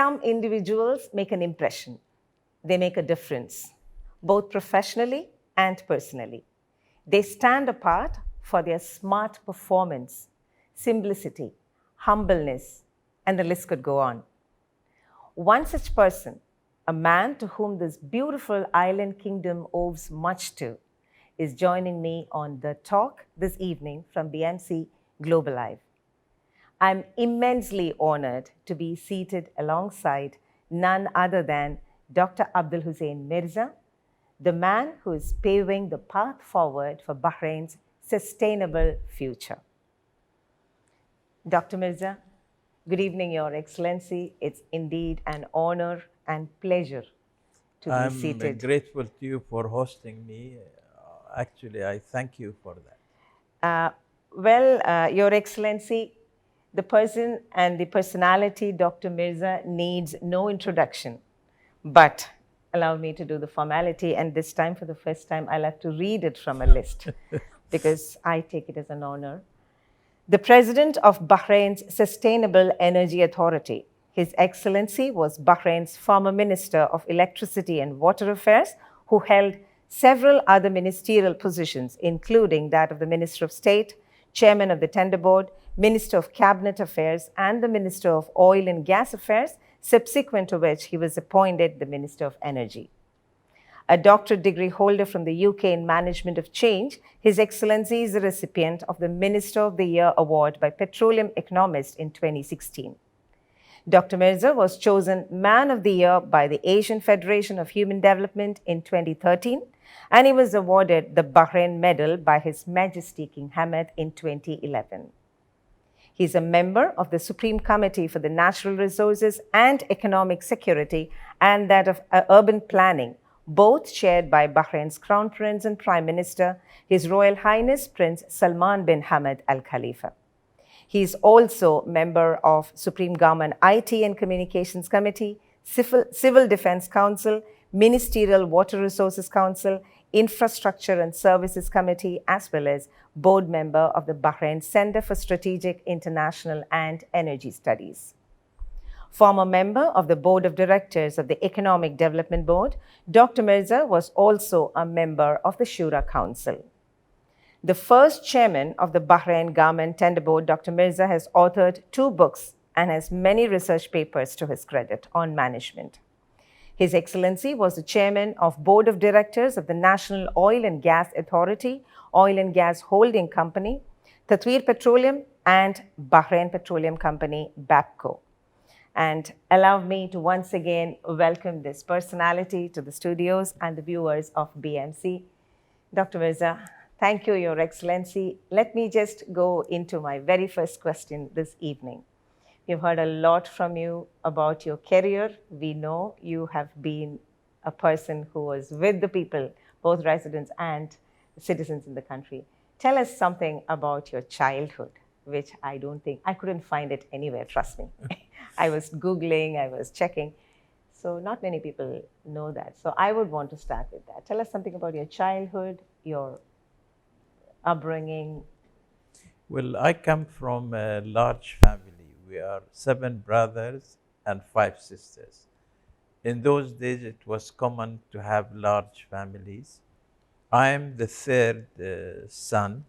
Some individuals make an impression. They make a difference, both professionally and personally. They stand apart for their smart performance, simplicity, humbleness, and the list could go on. One such person, a man to whom this beautiful island kingdom owes much to, is joining me on The Talk this evening from BMC Global Live. I'm immensely honored to be seated alongside none other than Dr. Abdul Hussein Mirza, the man who is paving the path forward for Bahrain's sustainable future. Dr. Mirza, good evening, Your Excellency. It's indeed an honor and pleasure to be seated. I'm grateful to you for hosting me. Actually, I thank you for that. Your Excellency, the person and the personality, Dr. Mirza, needs no introduction. But allow me to do the formality, and this time, for the first time, I'll have to read it from a list because I take it as an honor. The President of Bahrain's Sustainable Energy Authority, His Excellency, was Bahrain's former Minister of Electricity and Water Affairs, who held several other ministerial positions, including that of the Minister of State, Chairman of the Tender Board, Minister of Cabinet Affairs, and the Minister of Oil and Gas Affairs, subsequent to which he was appointed the Minister of Energy. A doctorate degree holder from the UK in Management of Change, His Excellency is the recipient of the Minister of the Year Award by Petroleum Economist in 2016. Dr. Mirza was chosen Man of the Year by the Asian Federation of Human Development in 2013, and he was awarded the Bahrain Medal by His Majesty King Hamad in 2011. He is a member of the Supreme Committee for the Natural Resources and Economic Security and that of Urban Planning, both chaired by Bahrain's Crown Prince and Prime Minister, His Royal Highness Prince Salman bin Hamad Al Khalifa. He is also member of Supreme Government IT and Communications Committee, Civil Defense Council, Ministerial Water Resources Council, Infrastructure and Services Committee, as well as board member of the Bahrain Center for Strategic, International and Energy Studies. Former member of the Board of Directors of the Economic Development Board, Dr. Mirza was also a member of the Shura Council. The first chairman of the Bahrain Government Tender Board, Dr. Mirza has authored 2 books and has many research papers to his credit on management. His Excellency was the chairman of Board of Directors of the National Oil and Gas Authority, Oil and Gas Holding Company, Tatweer Petroleum, and Bahrain Petroleum Company, BAPCO. And allow me to once again welcome this personality to the studios and the viewers of BMC. Dr. Mirza, thank you, Your Excellency. Let me just go into my very first question this evening. We've heard a lot from you about your career. We know you have been a person who was with the people, both residents and citizens in the country. Tell us something about your childhood, which I couldn't find it anywhere, trust me. I was Googling, I was checking. So not many people know that. So I would want to start with that. Tell us something about your childhood, your upbringing. Well, I come from a large family. We are 7 brothers and 5 sisters. In those days, it was common to have large families. I am the 3rd son.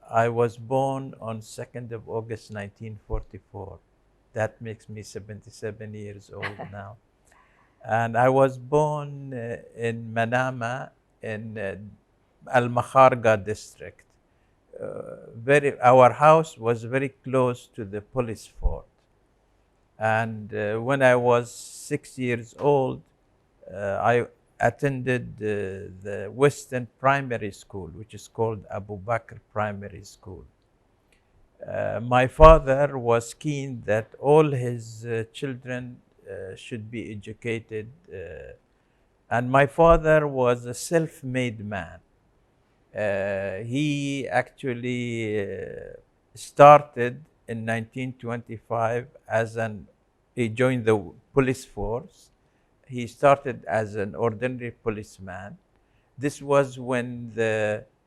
I was born on 2nd of August, 1944. That makes me 77 years old now. And I was born in Manama in Al-Makharga district. Our house was very close to the police fort. And when I was 6 years old, I attended the Western Primary School, which is called Abu Bakr Primary School. My father was keen that all his children should be educated. And my father was a self-made man. He actually started in 1925 he joined the police force. He started as an ordinary policeman. This was when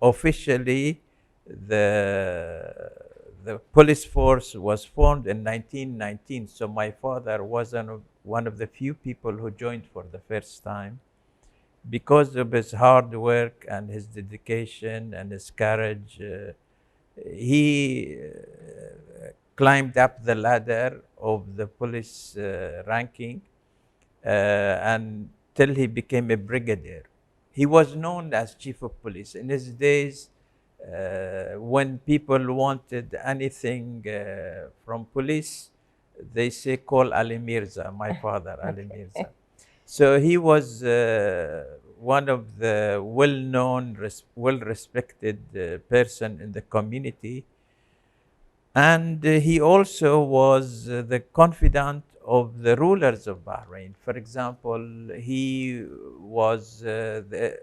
officially the police force was formed in 1919. So my father was one of the few people who joined for the first time. Because of his hard work and his dedication and his courage, he climbed up the ladder of the police ranking until he became a brigadier. He was known as chief of police. In his days, when people wanted anything from police, they say, call Ali Mirza, my father, Ali Mirza. So he was one of the well-known, well-respected person in the community. And he also was the confidant of the rulers of Bahrain. For example, he was the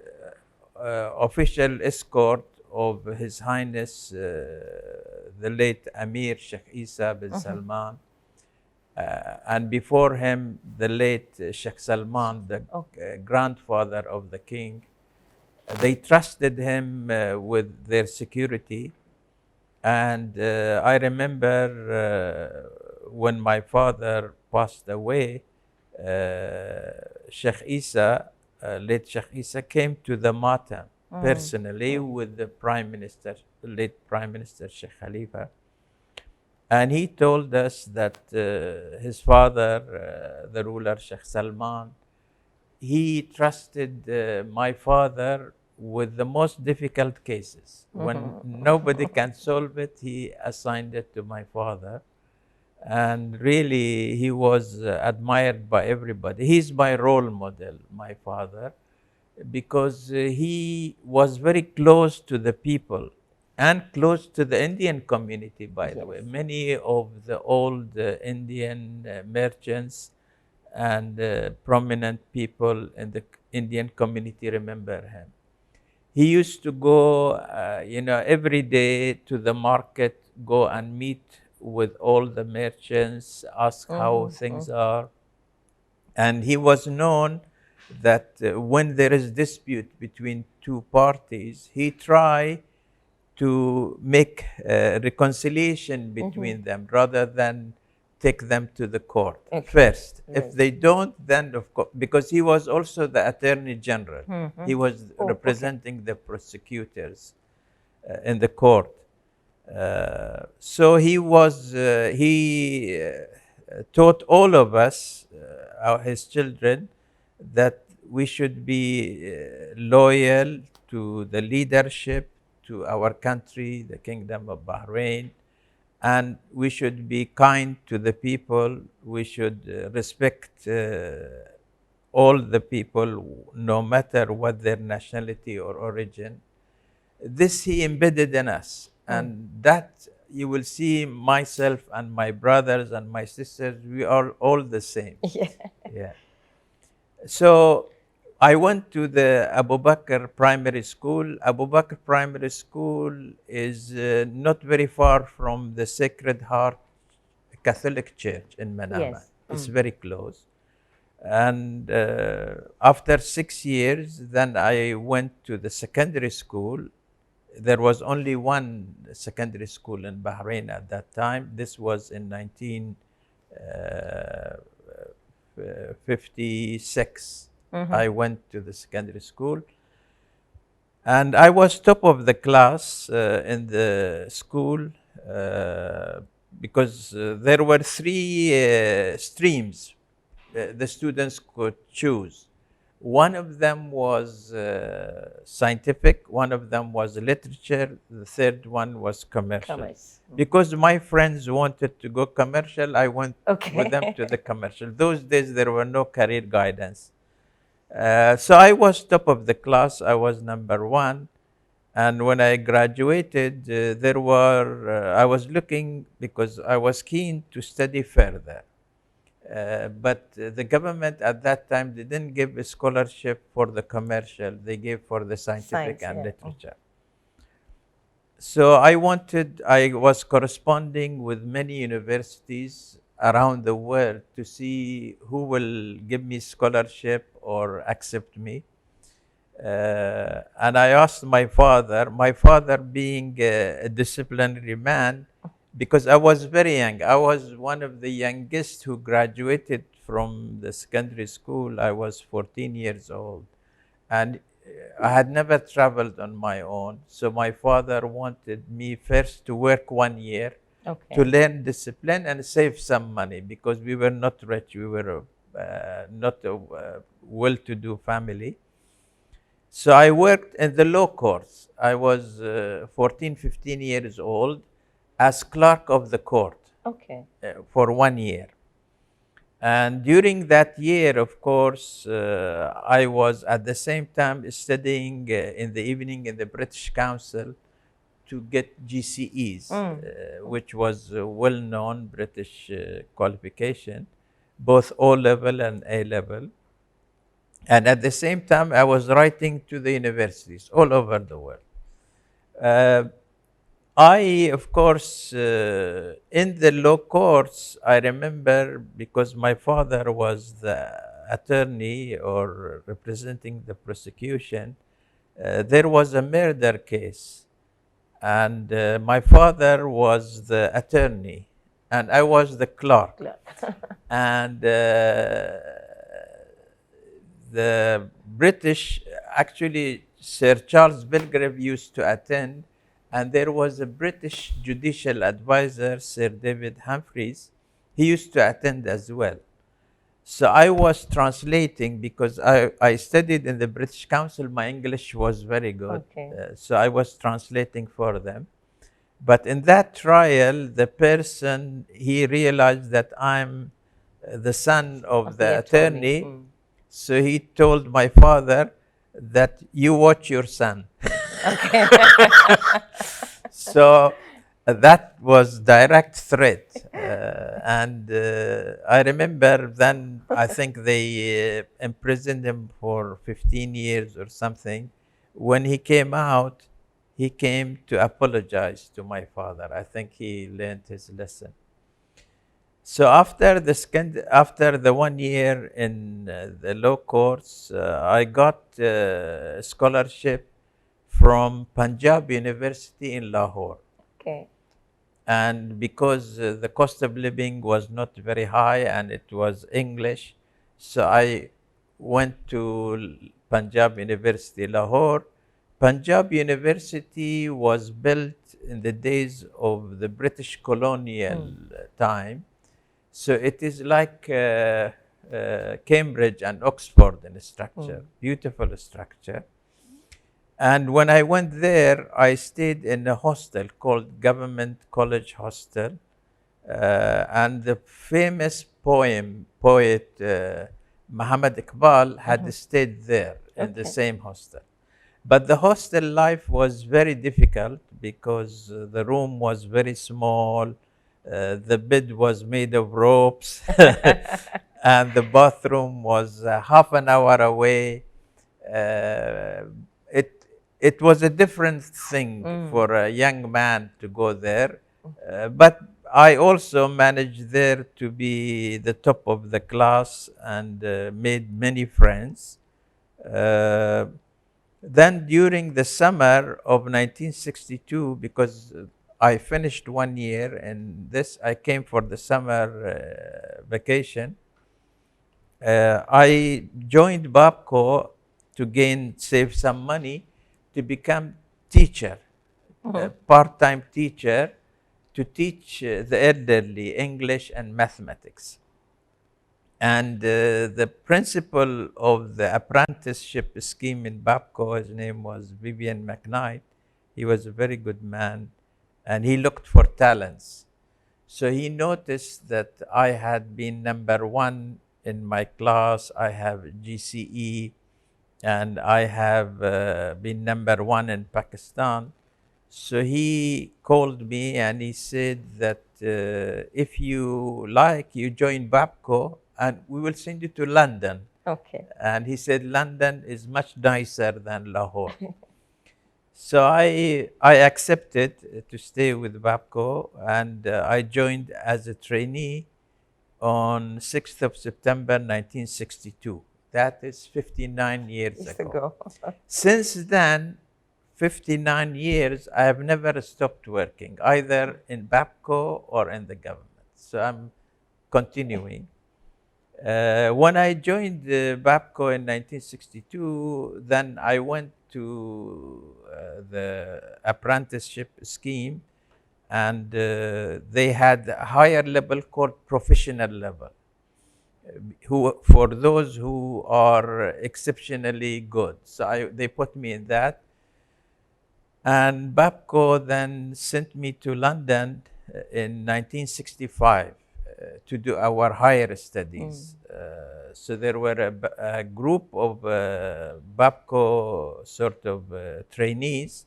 official escort of His Highness, the late Amir Sheikh Isa bin Salman. And before him, the late Sheikh Salman, the grandfather of the king. They trusted him with their security. And I remember when my father passed away, Sheikh Isa, late Sheikh Isa, came to the Matam personally with the Prime Minister, the late Prime Minister Sheikh Khalifa. And he told us that his father, the ruler Sheikh Salman, he trusted my father with the most difficult cases. When nobody can solve it, he assigned it to my father. And really, he was admired by everybody. He's my role model, my father, because he was very close to the people and close to the Indian community, by the way. Many of the old Indian merchants and prominent people in the Indian community remember him. He used to go, every day to the market, go and meet with all the merchants, ask how things are. And he was known that when there is dispute between two parties, he try to make reconciliation between them rather than take them to the court first. Yes. If they don't, then of course, because he was also the Attorney General. He was representing the prosecutors in the court. So he was, he taught all of us, his children, that we should be loyal to the leadership, to our country, the Kingdom of Bahrain, and we should be kind to the people. We should respect all the people, no matter what their nationality or origin. This he embedded in us, and that you will see myself and my brothers and my sisters, we are all the same. Yeah. So I went to the Abu Bakr Primary School. Abu Bakr Primary School is not very far from the Sacred Heart Catholic Church in Manama. Yes. It's very close. And after 6 years, then I went to the secondary school. There was only one secondary school in Bahrain at that time. This was in 1956. I went to the secondary school. And I was top of the class in the school because there were three streams the students could choose. One of them was scientific, one of them was literature, the third one was commercial. Because my friends wanted to go commercial, I went with them to the commercial. Those days there were no career guidance. So I was top of the class, I was number one. And when I graduated, I was looking because I was keen to study further. But the government at that time didn't give a scholarship for the commercial, they gave for the scientific and literature. So I was corresponding with many universities around the world to see who will give me scholarship or accept me. And I asked my father being a disciplinary man, because I was very young. I was one of the youngest who graduated from the secondary school. I was 14 years old. And I had never traveled on my own. So my father wanted me first to work 1 year to learn discipline and save some money, because we were not rich. We were not a well-to-do family. So I worked in the law courts. I was 14, 15 years old as clerk of the court for 1 year. And during that year, of course, I was at the same time studying in the evening in the British Council to get GCEs, which was a well-known British qualification, both O-level and A-level. And at the same time, I was writing to the universities all over the world. I, of course, in the law courts, I remember, because my father was the attorney or representing the prosecution, there was a murder case. And my father was the attorney, and I was the clerk. And the British, actually, Sir Charles Belgrave used to attend, and there was a British judicial advisor, Sir David Humphreys. He used to attend as well. So I was translating, because I studied in the British Council. My English was very good. So I was translating for them. But in that trial, the person, he realized that I'm the son of the attorney. So he told my father that you watch your son. So that was direct threat. And I remember then, I think they imprisoned him for 15 years or something. When he came out, he came to apologize to my father. I think he learned his lesson. So after the 1 year in the law courts, I got a scholarship from Punjab University in Lahore. And because the cost of living was not very high and it was English, so I went to Punjab University, Lahore. Punjab University was built in the days of the British colonial time. So it is like Cambridge and Oxford in structure, beautiful structure. And when I went there, I stayed in a hostel called Government College Hostel. And the famous poet Muhammad Iqbal had stayed there in the same hostel. But the hostel life was very difficult, because the room was very small. The bed was made of ropes, and the bathroom was half an hour away. It was a different thing for a young man to go there. But I also managed there to be the top of the class and made many friends. Then during the summer of 1962, because I finished 1 year and this, I came for the summer vacation. I joined Babco to save some money to become teacher, a part-time teacher, to teach the elderly English and mathematics. And the principal of the apprenticeship scheme in Babco, his name was Vivian McKnight. He was a very good man, and he looked for talents. So he noticed that I had been number one in my class. I have GCE, and I have been number one in Pakistan. So he called me and he said that if you like, you join Babco and we will send you to London. And he said London is much nicer than Lahore. So I accepted to stay with Babco, and I joined as a trainee on 6th of September 1962. That is 59 years ago. Since then, 59 years, I have never stopped working, either in BAPCO or in the government. So I'm continuing. When I joined BAPCO in 1962, then I went to the apprenticeship scheme, and they had a higher level called professional level, who for those who are exceptionally good. So they put me in that. And BAPCO then sent me to London in 1965 to do our higher studies. So there were a group of BAPCO sort of trainees.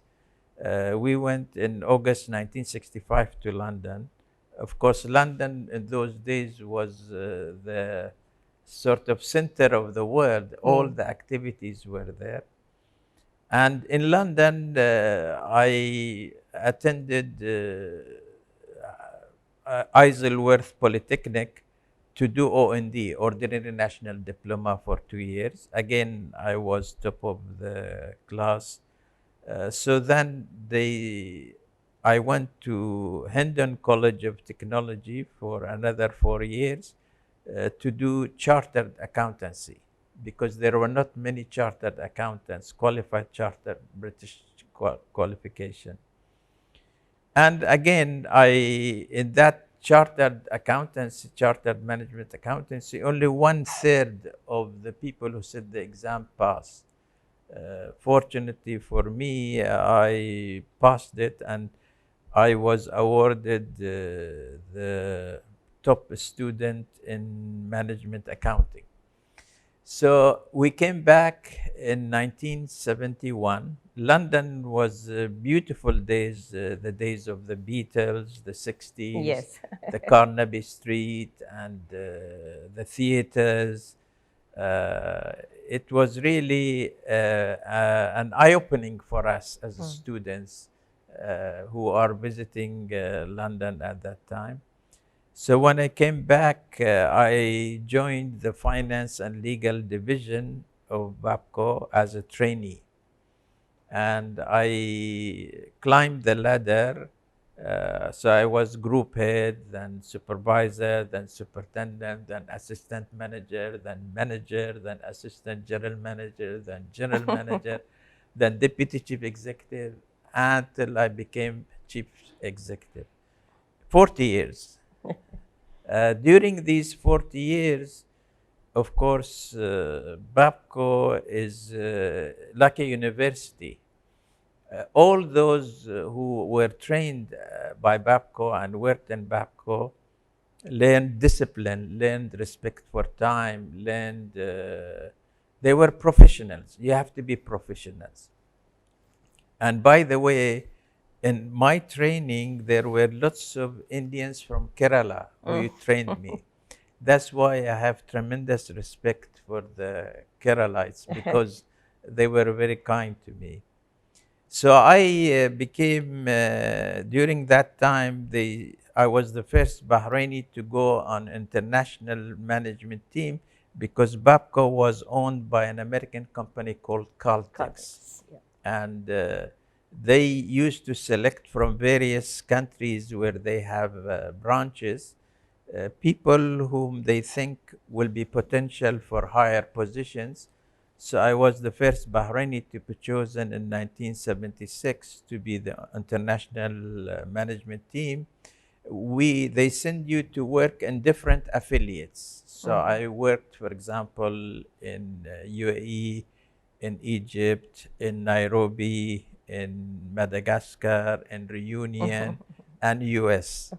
We went in August 1965 to London. Of course, London in those days was the sort of center of the world. All the activities were there. And in London, I attended Isleworth Polytechnic to do OND, Ordinary National Diploma, for 2 years. Again, I was top of the class. So then I went to Hendon College of Technology for another 4 years to do chartered accountancy, because there were not many chartered accountants, qualified chartered British qualification. And again, in that chartered accountancy, chartered management accountancy, only 1/3 of the people who sit the exam pass. Fortunately for me, I passed it, and I was awarded the top student in management accounting. So we came back in 1971. London was beautiful days, the days of the Beatles, the 60s, Yes. the Carnaby Street, and the theaters. It was really an eye-opening for us as students who are visiting London at that time. So when I came back, I joined the finance and legal division of BAPCO as a trainee. And I climbed the ladder. So I was group head, then supervisor, then superintendent, then assistant manager, then assistant general manager, then general manager, then deputy chief executive, until I became chief executive. 40 years. During these 40 years, of course, BAPCO is like a university. All those who were trained by BAPCO and worked in BAPCO learned discipline, learned respect for time, they were professionals. You have to be professionals. And by the way, in my training, there were lots of Indians from Kerala who trained me. That's why I have tremendous respect for the Keralites, because they were very kind to me. So I became, during that time, I was the first Bahraini to go on international management team, because BAPCO was owned by an American company called Caltex. Yeah. And they used to select from various countries where they have branches, people whom they think will be potential for higher positions. So I was the first Bahraini to be chosen in 1976 to be the international management team. They send you to work in different affiliates. So I worked, for example, in UAE, in Egypt, in Nairobi, in Madagascar, in Reunion, and US.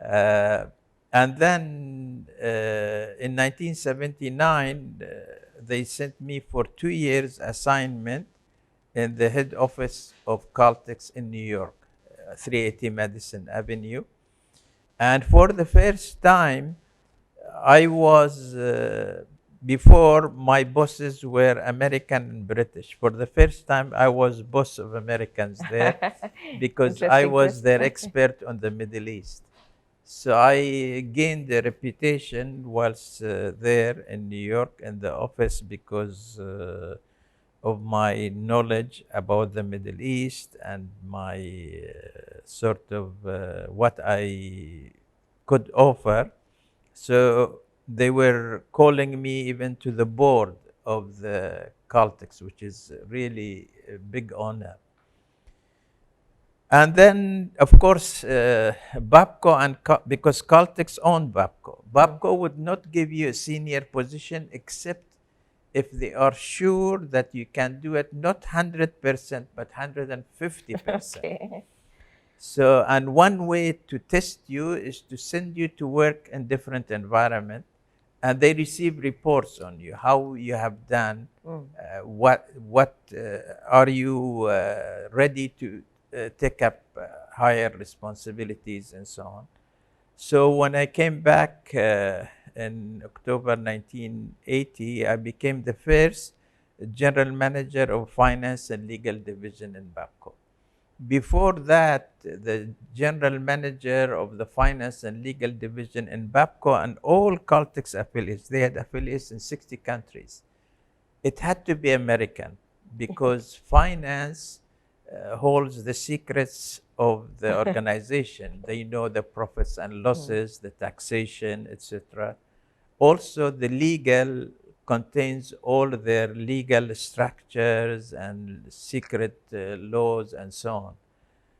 And then in 1979, they sent me for 2 years assignment in the head office of Caltex in New York, 380 Madison Avenue. And for the first time, I was, before my bosses were American and British. For the first time, I was boss of Americans there, because I was their expert on the Middle East. So I gained a reputation whilst there in New York in the office, because of my knowledge about the Middle East and my sort of what I could offer. So they were calling me even to the board of the Caltex, which is really a big honor. And then, of course, Babco because Caltex owned Babco. Babco would not give you a senior position except if they are sure that you can do it not 100%, but 150%. Okay. So, and one way to test you is to send you to work in different environment, and they receive reports on you, how you have done, what are you ready to take up higher responsibilities and so on. So when I came back in October 1980, I became the first general manager of finance and legal division in Babco. Before that, the general manager of the finance and legal division in Babco and all Caltex affiliates, they had affiliates in 60 countries. It had to be American because finance holds the secrets of the organization. They know the profits and losses, the taxation, etc. Also, the legal contains all their legal structures and secret laws and so on.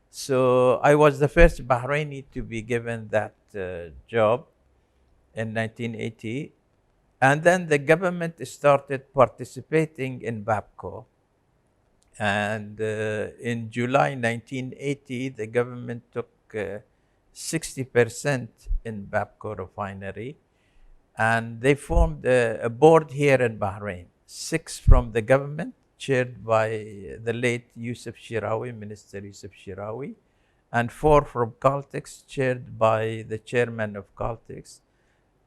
So I was the first Bahraini to be given that job in 1980. And then the government started participating in Babco. And in July 1980, the government took 60% in Babco refinery. And they formed a board here in Bahrain, 6 from the government, chaired by the late Yusuf Shirawi, Minister Yusuf Shirawi, and 4 from Caltex, chaired by the chairman of Caltex.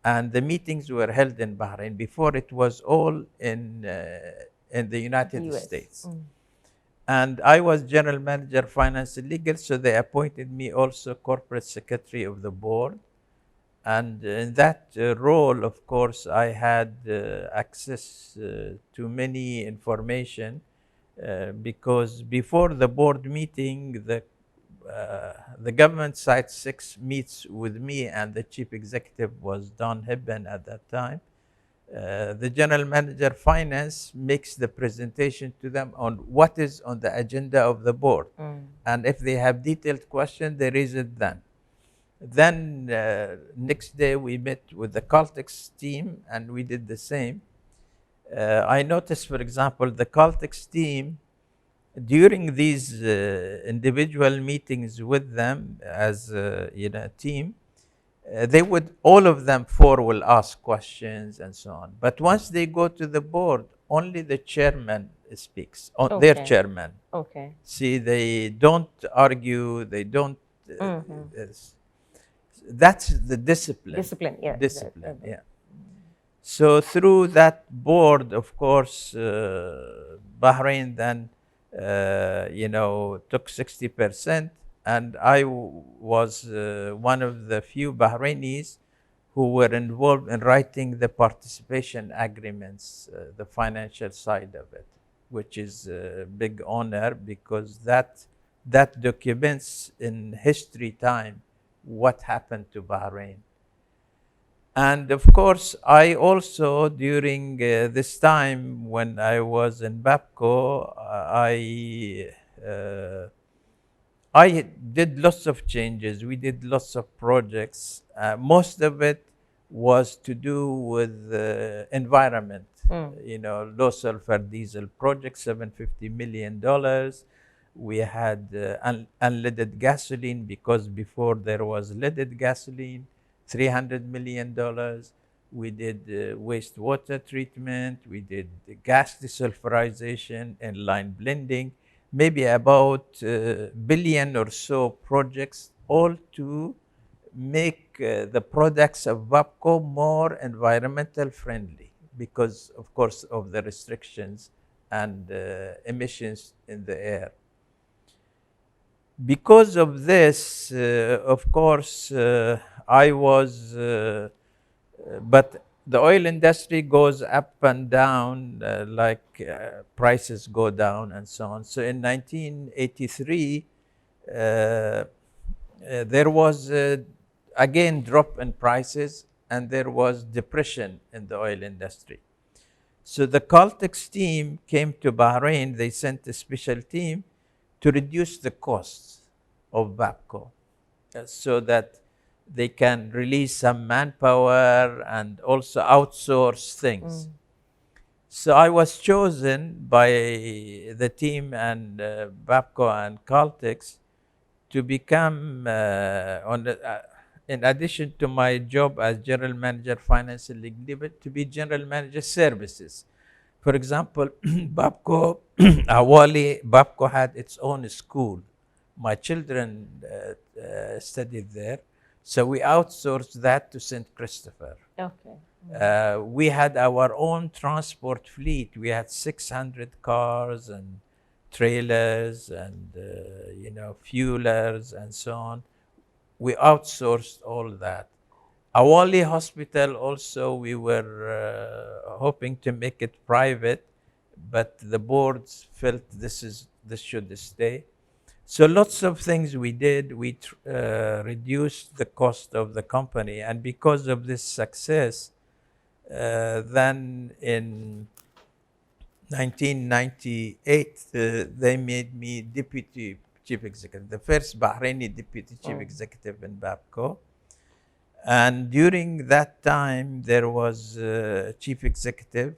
And the meetings were held in Bahrain. Before, it was all in the United US. States. And I was general manager, finance and legal, so they appointed me also corporate secretary of the board. And in that role, of course, I had access to many information because before the board meeting, the government site 6 meets with me, and the chief executive was Don Hibben at that time. The general manager finance makes the presentation to them on what is on the agenda of the board. And if they have detailed questions, they raise it then. Then next day we met with the Caltex team and we did the same. I noticed, for example, the Caltex team, during these individual meetings with them as a team, they would, all of them 4 will ask questions and so on. But once they go to the board, only the chairman speaks, their chairman. Okay. See, they don't argue, they don't... that's the discipline. Discipline, yeah. Discipline, yeah. So through that board, of course, Bahrain then, took 60%, and I was one of the few Bahrainis who were involved in writing the participation agreements, the financial side of it, which is a big honor because that documents in history time what happened to Bahrain. And of course, I also, during this time when I was in Babco, I did lots of changes. We did lots of projects. Most of it was to do with environment. Low sulfur diesel project, $750 million. We had unleaded gasoline because before there was leaded gasoline, $300 million. We did wastewater treatment. We did gas desulfurization and line blending. Maybe about billion or so projects, all to make the products of Babco more environmental friendly because, of course, of the restrictions and emissions in the air. Because of this, of course, I was, but the oil industry goes up and down, prices go down and so on. So in 1983, there was again drop in prices, and there was depression in the oil industry. So the Caltex team came to Bahrain. They sent a special team to reduce the costs of Babco, so that they can release some manpower and also outsource things. So I was chosen by the team and Babco and Caltex to become, in addition to my job as General Manager Finance and Liquidity, to be General Manager Services. For example, Babco, Awali, Babco had its own school. My children studied there. So we outsourced that to St. Christopher. Okay. We had our own transport fleet. We had 600 cars and trailers and fuelers and so on. We outsourced all that. Awali Hospital also, we were hoping to make it private, but the boards felt this should stay. So lots of things we did. We reduced the cost of the company, and because of this success, then in 1998, they made me Deputy Chief Executive, the first Bahraini Deputy Chief Executive in Babco. And during that time, there was a Chief Executive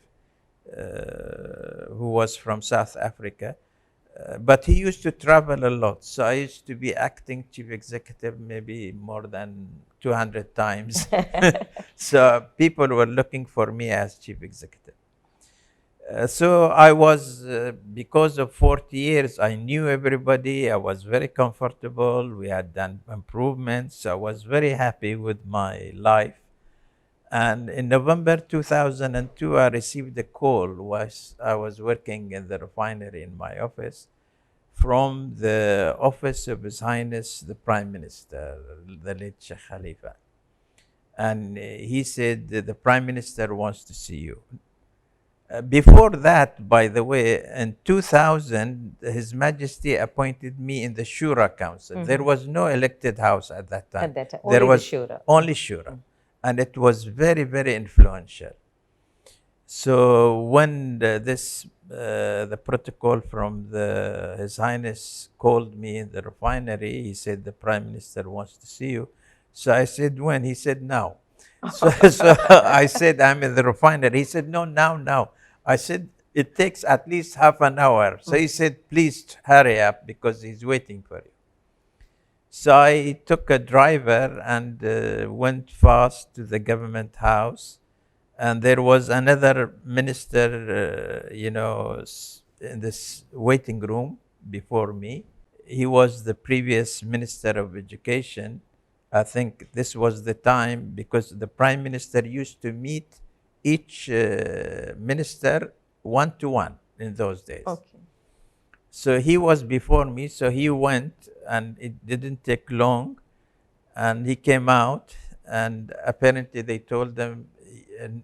who was from South Africa. But he used to travel a lot. So I used to be acting Chief Executive maybe more than 200 times. So people were looking for me as Chief Executive. So I was, because of 40 years, I knew everybody. I was very comfortable. We had done improvements. I was very happy with my life. And in November 2002, I received a call. I was working in the refinery in my office, from the office of His Highness the Prime Minister, the late Sheikh Khalifa. And he said, the Prime Minister wants to see you. Before that, by the way, in 2000, His Majesty appointed me in the Shura Council. There was no elected house at that time. At that time, there only was the Shura. Only Shura. And it was very, very influential. So when the protocol from His Highness called me in the refinery, he said, the Prime Minister wants to see you. So I said, when? He said, now. So I said, I'm in the refinery. He said, no, now. I said, it takes at least half an hour. So he said, please hurry up, because he's waiting for you. So I took a driver and went fast to the government house. And there was another minister, in this waiting room before me. He was the previous Minister of Education. I think this was the time, because the Prime Minister used to meet each minister one-to-one in those days. Okay. So he was before me, so he went, and it didn't take long, and he came out, and apparently they told him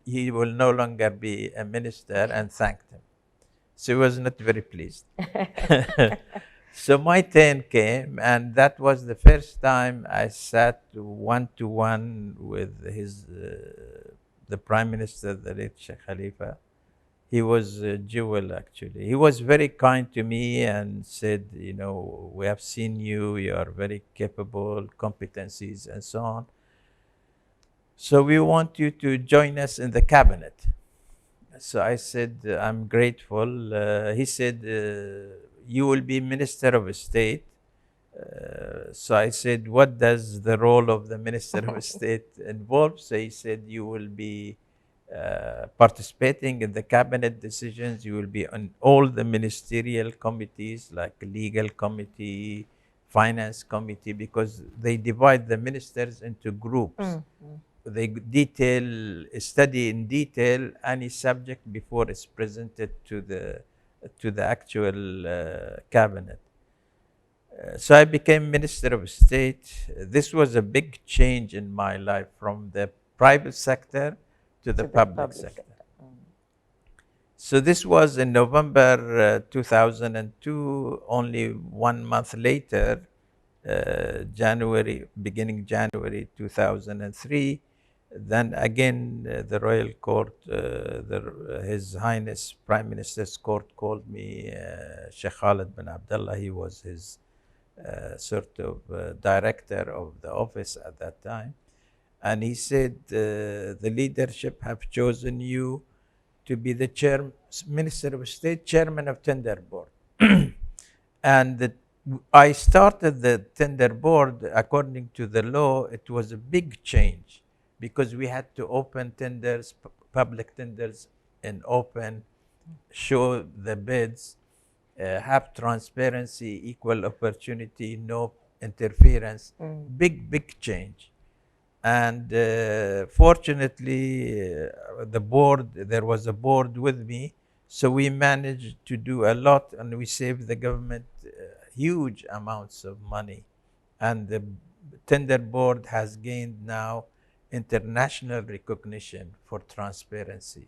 he will no longer be a minister, and thanked him. So he was not very pleased. So my turn came, and that was the first time I sat one-to-one with the Prime Minister, the late Sheikh Khalifa. He was a jewel, actually. He was very kind to me and said, we have seen you, you are very capable, competencies, and so on. So we want you to join us in the cabinet. So I said, I'm grateful. He said, you will be Minister of State. So I said, what does the role of the Minister of State involve? So he said, you will be participating in the cabinet decisions. You will be on all the ministerial committees, like legal committee, finance committee, because they divide the ministers into groups. They study in detail any subject before it's presented to the actual cabinet. So I became Minister of State. This was a big change in my life, from the private sector to the public sector. So this was in November 2002. Only 1 month later, beginning January 2003, then again the Royal Court, His Highness Prime Minister's Court called me, Sheikh Khalid bin Abdullah. He was his sort of director of the office at that time. And he said, the leadership have chosen you to be the Minister of State, Chairman of Tender Board. And I started the Tender Board according to the law. It was a big change because we had to open tenders, public tenders, and open, show the bids, have transparency, equal opportunity, no interference. Big change. And fortunately, there was a board with me, so we managed to do a lot, and we saved the government huge amounts of money. And the Tender Board has gained now international recognition for transparency.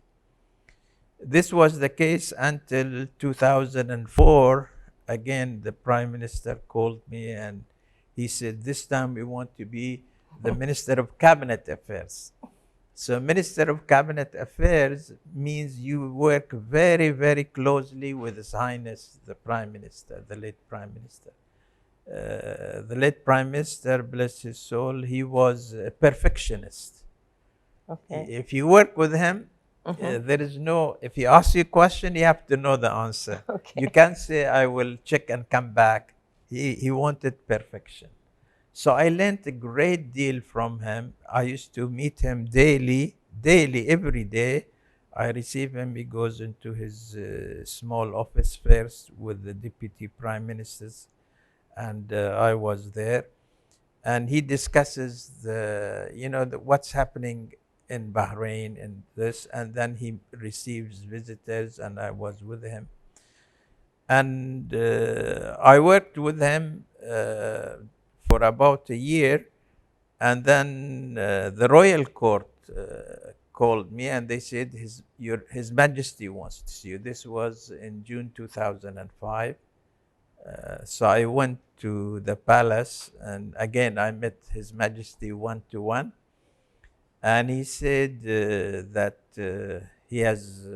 This was the case until 2004. Again, the Prime Minister called me and he said, this time we want to be the Minister of Cabinet Affairs. So Minister of Cabinet Affairs means you work very, very closely with His Highness, the Prime Minister, the late Prime Minister. The late Prime Minister, bless his soul, he was a perfectionist. Okay. If you work with him, there is no, if he asks you a question, you have to know the answer. Okay. You can't say, I will check and come back. He wanted perfection. So I learned a great deal from him. I used to meet him daily, every day. I receive him. He goes into his small office first with the deputy prime ministers, and I was there. And he discusses what's happening in Bahrain and this, and then he receives visitors, and I was with him. And I worked with him for about a year, and then the Royal Court called me and they said, His Majesty wants to see you. This was in June 2005. So I went to the palace, and again I met His Majesty one-to-one, and he said that he has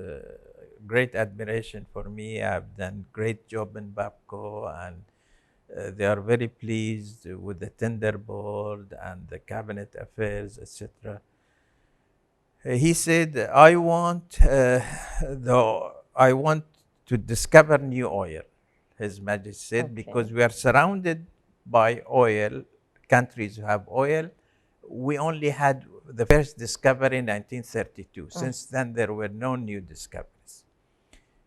great admiration for me. I've done great job in Babco, and they are very pleased with the Tender Board and the Cabinet Affairs, etc. He said, I want to discover new oil, His Majesty said, because we are surrounded by oil, countries who have oil. We only had the first discovery in 1932. Since then, there were no new discoveries.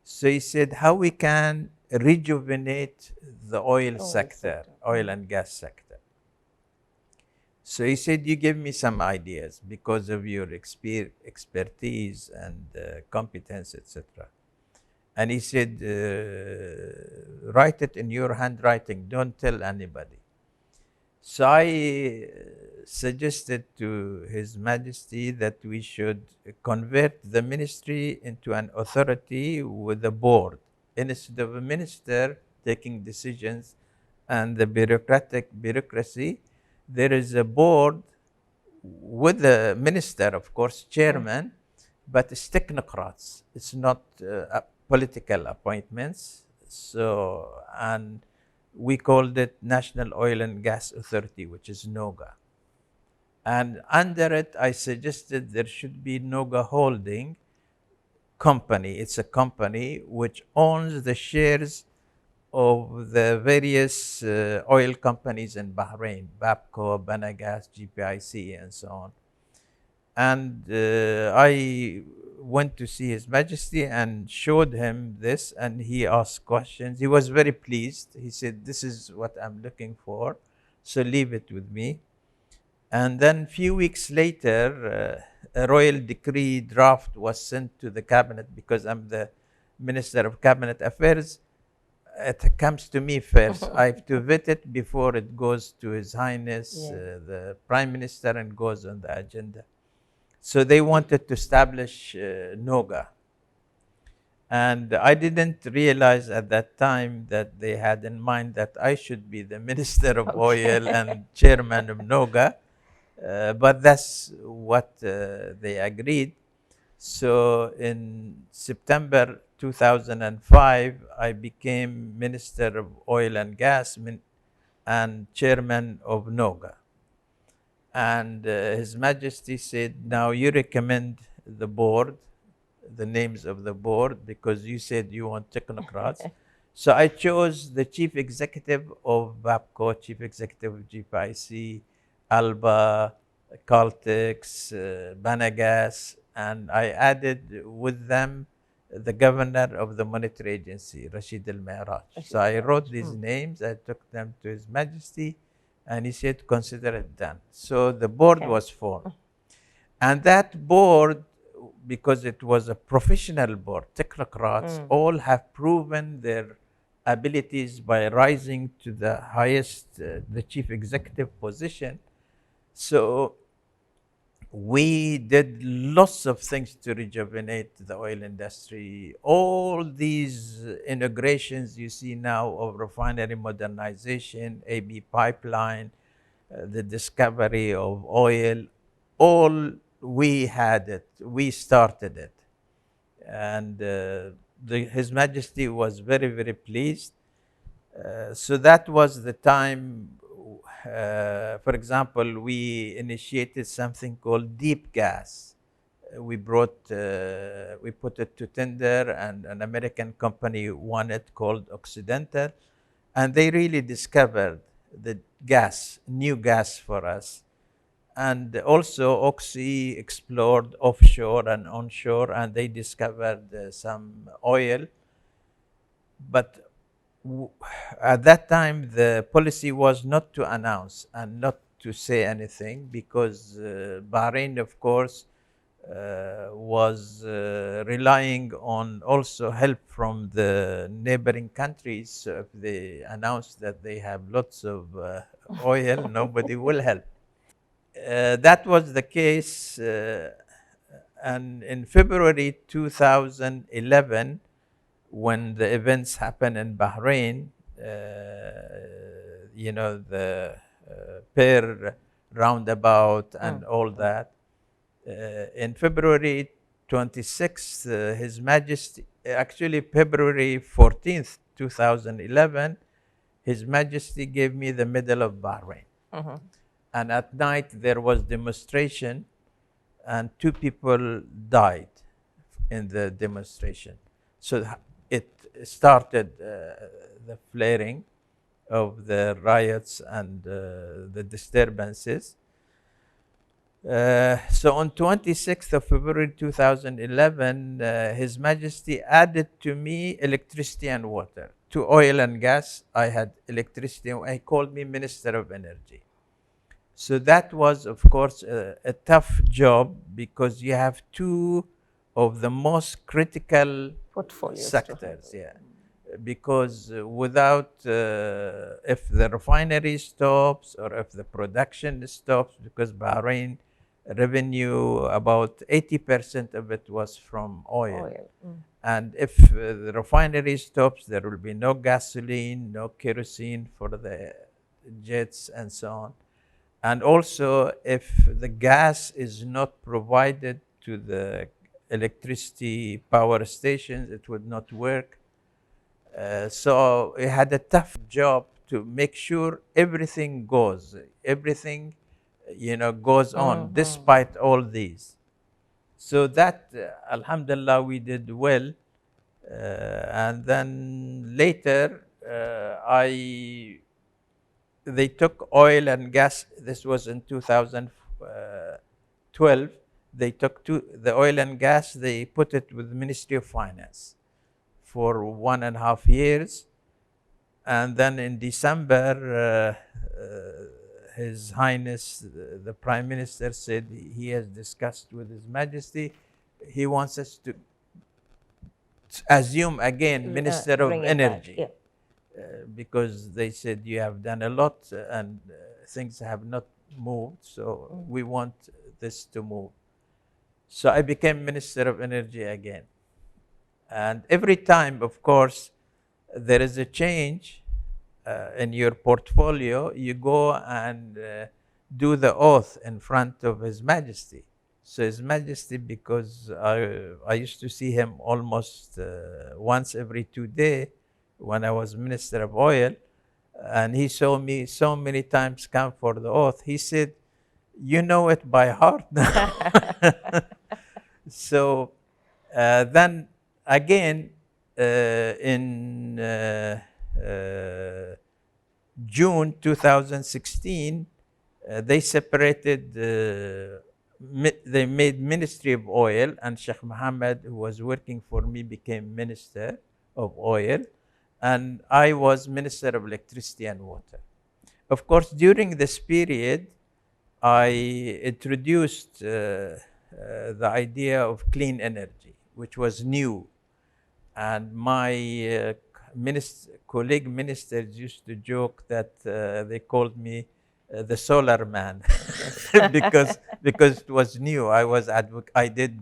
So he said, how we can rejuvenate the oil sector, oil and gas sector. So he said, you give me some ideas because of your expertise and competence, etc. And he said, write it in your handwriting, don't tell anybody. So I suggested to His Majesty that we should convert the ministry into an authority with a board. Instead of a minister taking decisions and the bureaucracy, there is a board with the minister, of course, chairman, but it's technocrats. It's not political appointments. So, and we called it National Oil and Gas Authority, which is NOGA. And under it, I suggested there should be NOGA Holding Company. It's a company which owns the shares of the various oil companies in Bahrain, Babco, Banagas, GPIC, and so on. And I went to see His Majesty and showed him this, and he asked questions. He was very pleased. He said, this is what I'm looking for, so leave it with me. And then a few weeks later, a royal decree draft was sent to the cabinet because I'm the Minister of Cabinet Affairs. It comes to me first. I have to vet it before it goes to His Highness, the Prime Minister, and goes on the agenda. So they wanted to establish Noga. And I didn't realize at that time that they had in mind that I should be the Minister of Oil and Chairman of Noga. But that's what they agreed. So in September 2005, I became Minister of Oil and Gas and Chairman of Noga. And His Majesty said, now you recommend the board, the names of the board, because you said you want technocrats. So I chose the chief executive of BAPCO, chief executive of GPIC, ALBA, Caltex, Banagas, and I added with them the governor of the monetary agency, Rashid al-Mi'raj. So I wrote these names, I took them to His Majesty, and he said, consider it done. So the board was formed. And that board, because it was a professional board, technocrats, all have proven their abilities by rising to the highest, the chief executive position. So we did lots of things to rejuvenate the oil industry. All these integrations you see now of refinery modernization, AB pipeline, the discovery of oil, all we had it, we started it. And His Majesty was very, very pleased. So that was the time, for example, we initiated something called deep gas. We put it to tender, and an American company won it called Occidental. And they really discovered the gas, new gas for us. And also Oxy explored offshore and onshore, and they discovered some oil. But at that time, the policy was not to announce and not to say anything, because Bahrain, of course, was relying on also help from the neighboring countries. So if they announce that they have lots of oil, nobody will help. That was the case. And in February 2011, when the events happened in Bahrain, the Pearl roundabout and all that, in February 26th, His Majesty, actually February 14th, 2011, His Majesty gave me the Medal of Bahrain. And at night there was demonstration, and 2 people died in the demonstration. So it started the flaring of the riots and the disturbances. So on 26th of February 2011, His Majesty added to me electricity and water. To oil and gas, I had electricity. He called me Minister of Energy. So that was, of course, a tough job, because you have 2 of the most critical sectors. Yeah. Because without, if the refinery stops or if the production stops, because Bahrain revenue, about 80% of it was from oil. And if the refinery stops, there will be no gasoline, no kerosene for the jets and so on. And also, if the gas is not provided to the electricity power stations, it would not work. So we had a tough job to make sure everything goes on despite all these. So that, alhamdulillah, we did well. And then later, they took oil and gas. This was in 2012. They took the oil and gas, they put it with the Ministry of Finance for 1.5 years. And then in December, His Highness, the Prime Minister, said he has discussed with His Majesty. He wants us to assume again Minister of Energy. Because they said you have done a lot and things have not moved, so we want this to move. So I became Minister of Energy again. And every time, of course, there is a change in your portfolio, you go and do the oath in front of His Majesty. So His Majesty, because I used to see him almost once every 2 days when I was Minister of Oil, and he saw me so many times come for the oath. He said, "You know it by heart now." So then again, in June 2016, they separated, they made Ministry of Oil, and Sheikh Mohammed, who was working for me, became Minister of Oil, and I was Minister of Electricity and Water. Of course, during this period, I introduced the idea of clean energy, which was new. And my colleague ministers used to joke that they called me the solar man because it was new. I did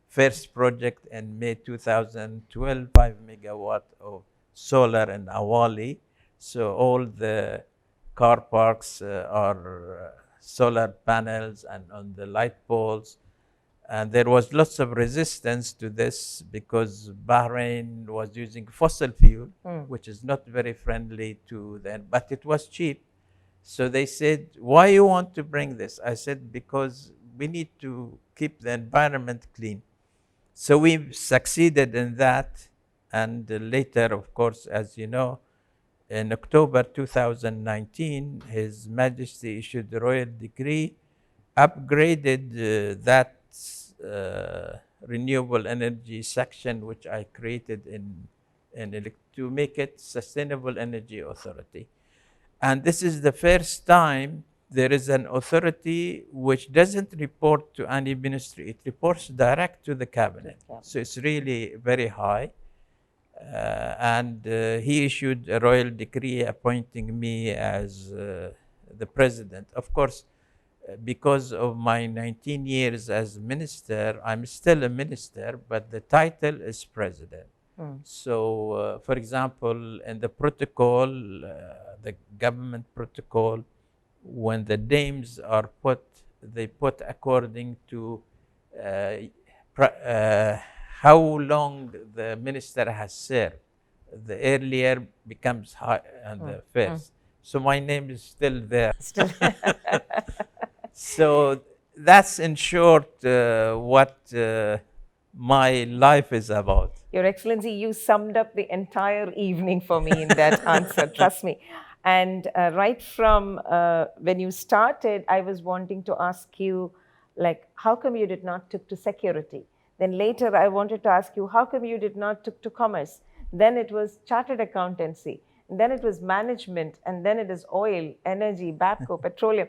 first project in May 2012, 5 megawatt of solar in Awali. So all the car parks are solar panels and on the light poles. And there was lots of resistance to this because Bahrain was using fossil fuel, which is not very friendly to them, but it was cheap. So they said, "Why you want to bring this?" I said, "Because we need to keep the environment clean." So we succeeded in that. And later, of course, as you know, in October 2019, His Majesty issued the royal decree, upgraded that renewable energy section, which I created to make it Sustainable Energy Authority. And this is the first time there is an authority which doesn't report to any ministry. It reports direct to the cabinet. So it's really very high. And he issued a royal decree appointing me as the president. Of course, because of my 19 years as minister, I'm still a minister, but the title is president. So, for example, in the protocol, the government protocol, when the names are put, they put according to how long the minister has served. The earlier becomes high and the first. So my name is still there. So that's in short what my life is about. Your Excellency, you summed up the entire evening for me in that answer, trust me. And right from when you started, I was wanting to ask you, like, how come you did not took to security? Then later I wanted to ask you, how come you did not took to commerce? Then it was chartered accountancy. And then it was management. And then it is oil, energy, Babco, petroleum.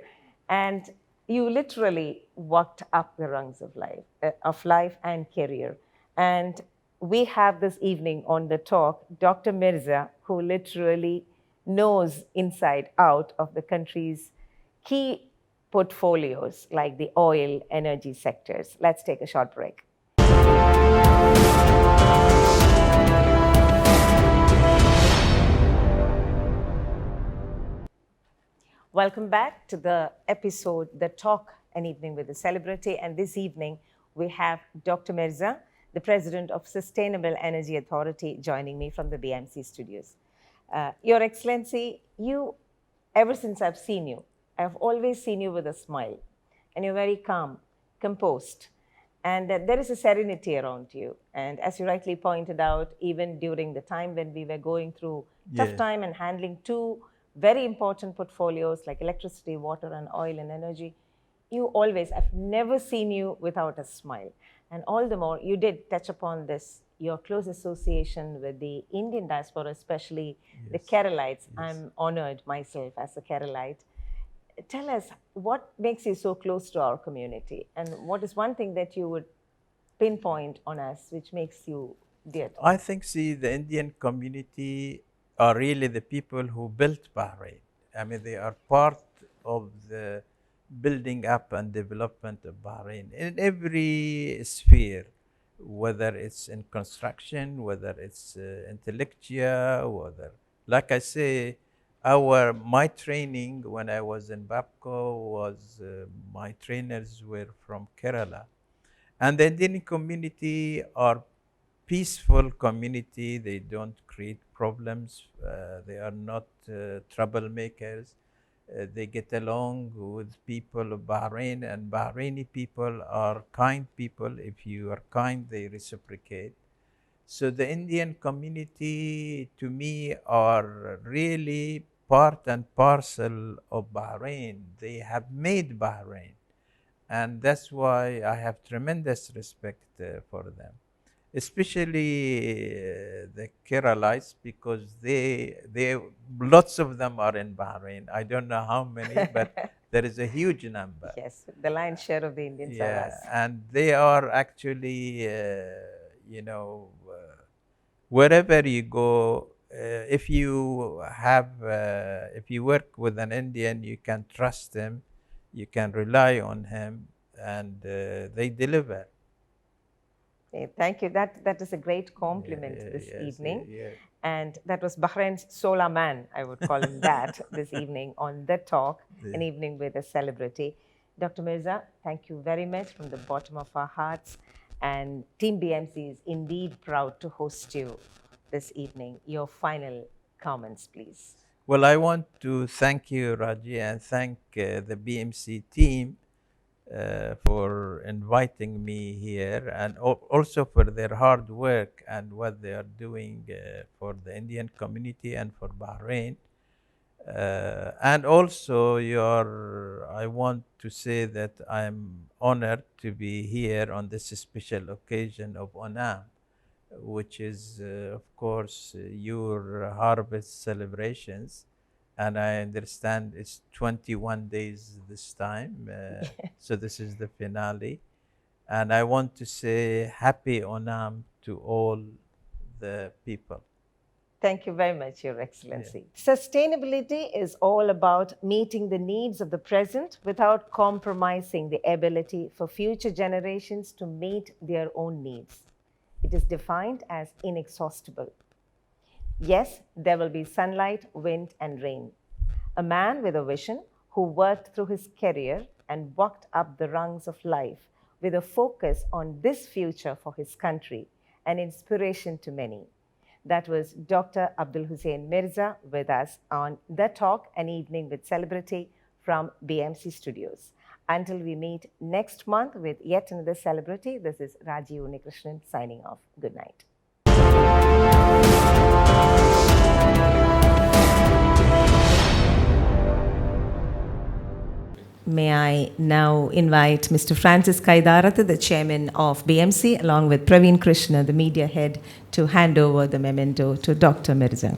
And you literally walked up the rungs of life and career. And we have this evening on the talk Dr. Mirza, who literally knows inside out of the country's key portfolios like the oil, energy sectors. Let's take a short break. Welcome back to the episode, The Talk, An Evening with a Celebrity. And this evening, we have Dr. Mirza, the President of Sustainable Energy Authority, joining me from the BMC studios. Your Excellency, ever since I've seen you, I've always seen you with a smile. And you're very calm, composed. And there is a serenity around you. And as you rightly pointed out, even during the time when we were going through tough time and handling two very important portfolios like electricity, water, and oil and energy, I've never seen you without a smile. And all the more, you did touch upon this, your close association with the Indian diaspora, especially the Keralites. I'm honored myself as a Keralite. Tell us, what makes you so close to our community? And what is one thing that you would pinpoint on us, which makes you dear to us? I think, the Indian community are really the people who built Bahrain. I mean, they are part of the building up and development of Bahrain in every sphere, whether it's in construction, whether it's intellectual, whether, like I say, my training when I was in Babco was my trainers were from Kerala, and the Indian community are peaceful community. They don't create problems. They are not troublemakers. They get along with people of Bahrain, and Bahraini people are kind people. If you are kind, they reciprocate. So the Indian community, to me, are really part and parcel of Bahrain. They have made Bahrain, and that's why I have tremendous respect for them, especially the Keralites, because they lots of them are in Bahrain. I don't know how many, but there is a huge number. Yes, the lion's share of the Indians are Yeah, us. and they are actually, wherever you go, if you work with an Indian, you can trust him, you can rely on him, and they deliver. Thank you. That is a great compliment this Yes, evening. yeah. And that was Bahrain's solar man, I would call him that, this evening on The Talk, an Yeah. evening with a celebrity. Dr. Mirza, thank you very much from the bottom of our hearts. And Team BMC is indeed proud to host you this evening. Your final comments, please. Well, I want to thank you, Raji, and thank the BMC team for inviting me here, and also for their hard work and what they are doing for the Indian community and for Bahrain. And also, I want to say that I'm honored to be here on this special occasion of Onam, which is, of course, your harvest celebrations. And I understand it's 21 days this time. So this is the finale. And I want to say happy Onam to all the people. Thank you very much, Your Excellency. Yeah. Sustainability is all about meeting the needs of the present without compromising the ability for future generations to meet their own needs. It is defined as inexhaustible. Yes, there will be sunlight, wind, and rain. A man with a vision who worked through his career and walked up the rungs of life with a focus on this future for his country, an inspiration to many. That was Dr. Abdul Hussain Mirza with us on The Talk, an evening with celebrity from BMC Studios. Until we meet next month with yet another celebrity, this is Raji Unikrishnan signing off. Good night. May I now invite Mr. Francis Kaidaratha, the chairman of BMC, along with Praveen Krishna, the media head, to hand over the memento to Dr. Mirza.